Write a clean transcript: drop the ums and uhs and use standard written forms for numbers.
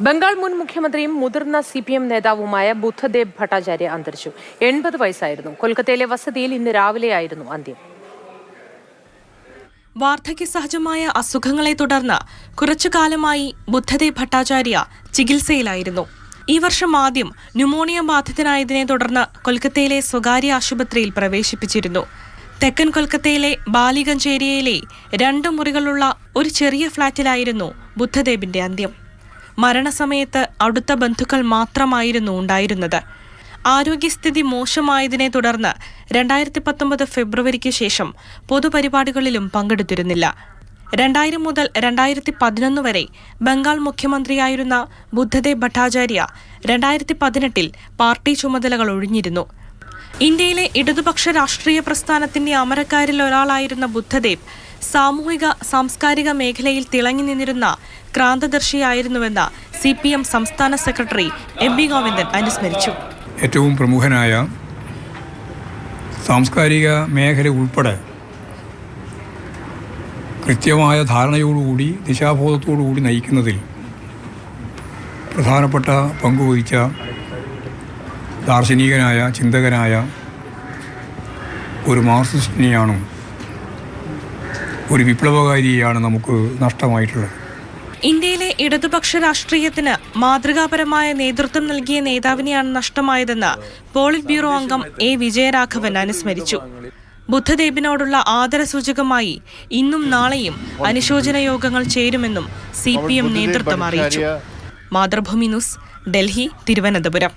ബംഗാൾ മുൻ മുഖ്യമന്ത്രിയും മുതിർന്ന CPM നേതാവുമായ ബുദ്ധദേബ് ഭട്ടാചാര്യ അന്തരിച്ചു. 80 വയസ്സായിരുന്നു. കൊൽക്കത്തയിലെ വസതിയിൽ ഇന്ന് രാവിലെയായിരുന്നു അന്ത്യം. വാർദ്ധക്യ സഹജമായ അസുഖങ്ങളെ തുടർന്ന് കുറച്ചുകാലമായി ബുദ്ധദേബ് ഭട്ടാചാര്യ ചികിത്സയിലായിരുന്നു. ഈ വർഷം ആദ്യം ന്യൂമോണിയ ബാധിതനായതിനെ തുടർന്ന് കൊൽക്കത്തയിലെ സ്വകാര്യ ആശുപത്രിയിൽ പ്രവേശിപ്പിച്ചിരുന്നു. തെക്കൻ കൊൽക്കത്തയിലെ ബാലിഗഞ്ച് ഏരിയയിലെ 2 മുറികളുള്ള ഒരു ചെറിയ ഫ്ളാറ്റിലായിരുന്നു ബുദ്ധദേബിന്റെ അന്ത്യം. മരണസമയത്ത് അടുത്ത ബന്ധുക്കൾ മാത്രമായിരുന്നു ഉണ്ടായിരുന്നത്. ആരോഗ്യസ്ഥിതി മോശമായതിനെ തുടർന്ന് 2019 ഫെബ്രുവരിക്ക് ശേഷം പൊതുപരിപാടികളിലും പങ്കെടുത്തിരുന്നില്ല. 2000 മുതൽ 2011 വരെ ബംഗാൾ മുഖ്യമന്ത്രിയായിരുന്ന ബുദ്ധദേബ് ഭട്ടാചാര്യ 2018 പാർട്ടി ചുമതലകൾ ഒഴിഞ്ഞിരുന്നു. ഇന്ത്യയിലെ ഇടതുപക്ഷ രാഷ്ട്രീയ പ്രസ്ഥാനത്തിന്റെ അമരക്കാരിൽ ഒരാളായിരുന്ന ബുദ്ധദേബ് സാമൂഹിക സാംസ്കാരിക മേഖലയിൽ തിളങ്ങി നിന്നിരുന്ന ക്രാന്തദർശിയായിരുന്നുവെന്ന് CPM സംസ്ഥാന സെക്രട്ടറി MB ഗോവിന്ദൻ അനുസ്മരിച്ചു. ഏറ്റവും പ്രമുഖനായ സാംസ്കാരിക മേഖല ഉൾപ്പെടെ കൃത്യമായ ധാരണയോടുകൂടി ദിശാബോധത്തോടുകൂടി നയിക്കുന്നതിൽ പ്രധാനപ്പെട്ട പങ്കുവഹിച്ച ദാർശനികനായ ചിന്തകനായ ഒരു മാർക്സിസ്റ്റിനെയാണ്, ഒരു വിപ്ലവകാരിയെയാണ് നമുക്ക് നഷ്ടമായിട്ടുള്ളത്. ഇന്ത്യയിലെ ഇടതുപക്ഷ രാഷ്ട്രീയത്തിന് മാതൃകാപരമായ നേതൃത്വം നൽകിയ നേതാവിനെയാണ് നഷ്ടമായതെന്ന് പോളിറ്റ് ബ്യൂറോ അംഗം A. വിജയരാഘവൻ അനുസ്മരിച്ചു. ബുദ്ധദേബിനോടുള്ള ആദരസൂചകമായി ഇന്നും നാളെയും അനുശോചന യോഗങ്ങൾ ചേരുമെന്നും CPM നേതൃത്വം അറിയിച്ചു. മാതൃഭൂമി ന്യൂസ്, ഡൽഹി, തിരുവനന്തപുരം.